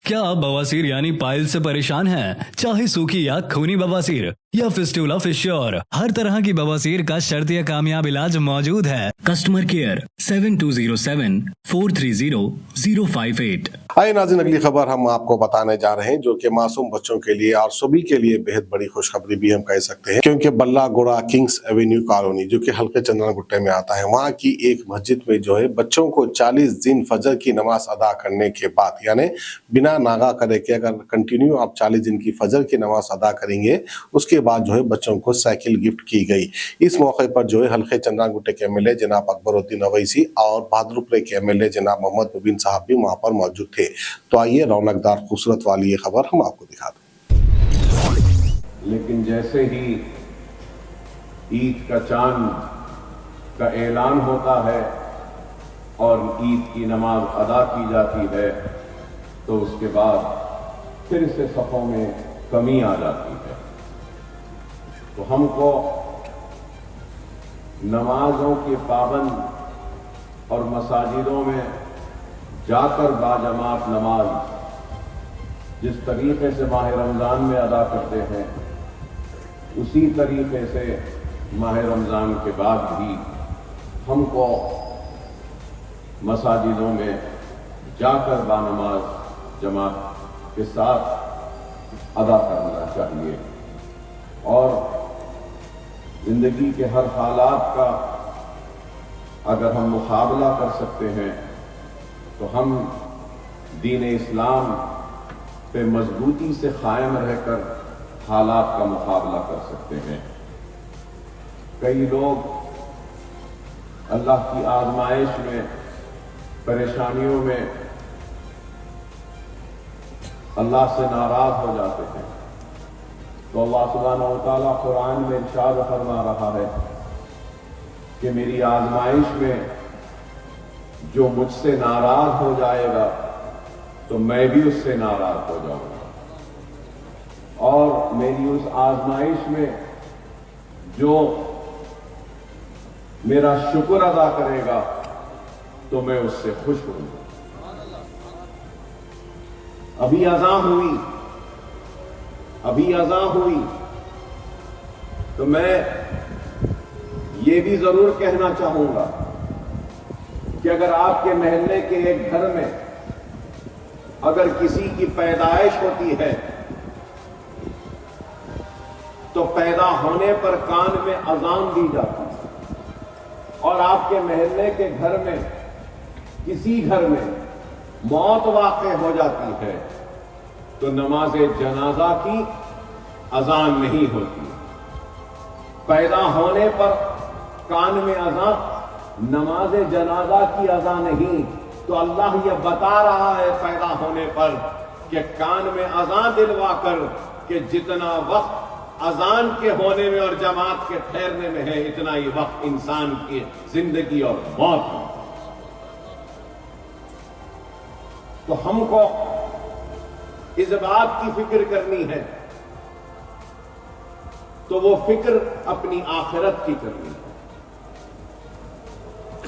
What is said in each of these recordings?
क्या आप बवासीर यानी पाइल से परेशान हैं? चाहे सूखी या खूनी बवासीर या फिस्टुला फिश्योर, हर तरह की बवासीर का शर्तीय कामयाब इलाज मौजूद है। Customer care 7207-430-058। आइए नाज़रीन, अगली खबर हम आपको बताने जा रहे हैं जो कि मासूम बच्चों के लिए और सभी के लिए बेहद बड़ी खुशखबरी भी हम कह सकते हैं, क्योंकि बल्ला गोड़ा किंग्स एवेन्यू कॉलोनी जो कि हल्के चंदन गुट्टे में आता है, वहाँ की एक मस्जिद में जो है बच्चों को 40 दिन फजर की नमाज अदा करने के बाद, यानी बिना नागा करे कि अगर कंटिन्यू आप 40 दिन की फजर की नमाज अदा करेंगे, उसके बाद जो है बच्चों को साइकिल गिफ्ट की गई। इस मौके पर जो है हल्के चंदन गुट्टे के एमएलए जनाब अकबरुद्दीन अवैसी और बहादुरपुर के एमएलए जनाब मोहम्मद मुबीन साहब भी वहाँ पर मौजूद थे। तो आइए रौनकदार खूबसूरत वाली ये खबर हम आपको दिखा दें। लेकिन जैसे ही ईद का चांद का ऐलान होता है और ईद की नमाज अदा की जाती है, तो उसके बाद फिर से सफ़ों में कमी आ जाती है। तो हमको नमाजों के पाबंद और मसाजिदों में जाकर बाजमात नमाज जिस तरीके से माह रमज़ान में अदा करते हैं, उसी तरीके से माह रमज़ान के बाद भी हमको मसाजिदों में जाकर बानमाज जमात के साथ अदा करना चाहिए और ज़िंदगी के हर हालात का अगर हम मुकाबला कर सकते हैं तो हम दीन इस्लाम पे मजबूती से कायम रहकर हालात का मुकाबला कर सकते हैं। कई लोग अल्लाह की आजमाइश में, परेशानियों में अल्लाह से नाराज हो जाते हैं, तो अल्लाह सुब्हानहू व तआला कुरान में इरशाद फरमा रहा है कि मेरी आजमाइश में जो मुझसे नाराज हो जाएगा तो मैं भी उससे नाराज हो जाऊंगा, और मेरी उस आजमाइश में जो मेरा शुक्र अदा करेगा तो मैं उससे खुश होऊंगा। अभी अज़ां हुई तो मैं ये भी जरूर कहना चाहूंगा कि अगर आपके मोहल्ले के एक घर में अगर किसी की पैदाइश होती है तो पैदा होने पर कान में अजान दी जाती है, और आपके मोहल्ले के घर में किसी घर में मौत वाक़े हो जाती है तो नमाज जनाजा की अजान नहीं होती। पैदा होने पर कान में अजान, नमाज जनाजा की अजान नहीं। तो अल्लाह ये बता रहा है पैदा होने पर कि कान में अजान दिलवा कर कि जितना वक्त अजान के होने में और जमात के ठहरने में है, इतना ही वक्त इंसान की जिंदगी और मौत में। तो हमको इस बात की फिक्र करनी है, तो वो फिक्र अपनी आखिरत की करनी है।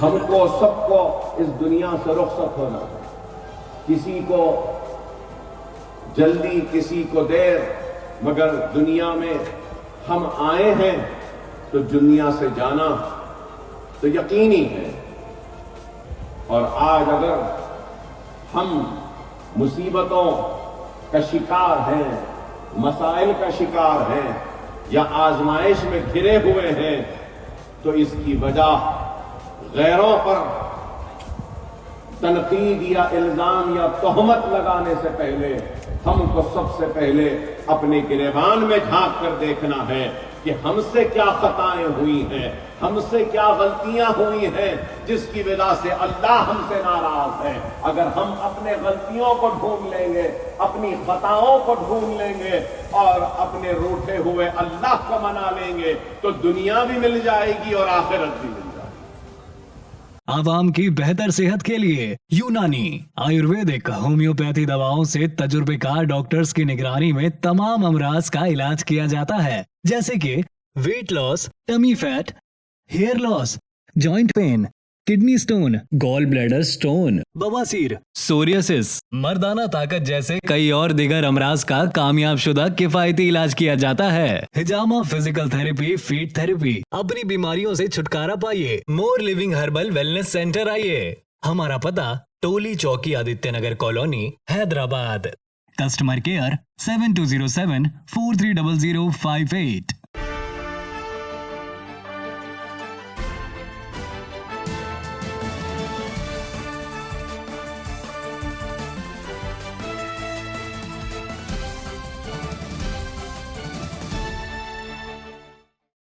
हमको सबको इस दुनिया से रुखसत होना है, किसी को जल्दी किसी को देर, मगर दुनिया में हम आए हैं तो दुनिया से जाना तो यकीनी है। और आज अगर हम मुसीबतों का शिकार हैं, मसाइल का शिकार हैं या आजमाइश में घिरे हुए हैं, तो इसकी वजह गैरों पर तनकीद या इल्जाम या तोहमत लगाने से पहले हमको सबसे पहले अपने गिरेबान में झांक कर देखना है कि हमसे क्या खताएं हुई हैं, हमसे क्या गलतियां हुई हैं जिसकी वजह से अल्लाह हमसे नाराज है। अगर हम अपने गलतियों को ढूंढ लेंगे, अपनी खताओं को ढूंढ लेंगे और अपने रूठे हुए अल्लाह को मना लेंगे तो दुनिया भी मिल जाएगी और आखिरत भी मिल जाएगी। आवाम की बेहतर सेहत के लिए यूनानी आयुर्वेदिक होम्योपैथी दवाओं से तजुर्बेकार डॉक्टर्स की निगरानी में तमाम अमराज का इलाज किया जाता है, जैसे कि weight loss, tummy fat, hair loss, joint pain, kidney stone, gall bladder stone, बवासीर, सोरियासिस, मर्दाना ताकत जैसे कई और दिगर अमराज का कामयाब शुदा किफायती इलाज किया जाता है। हिजामा फिजिकल थेरेपी, फीट थेरेपी। अपनी बीमारियों से छुटकारा पाइए। More living herbal wellness centre आइए। हमारा पता Toli Chowki, Aditya Nagar colony, Hyderabad. Customer care 7207 430058।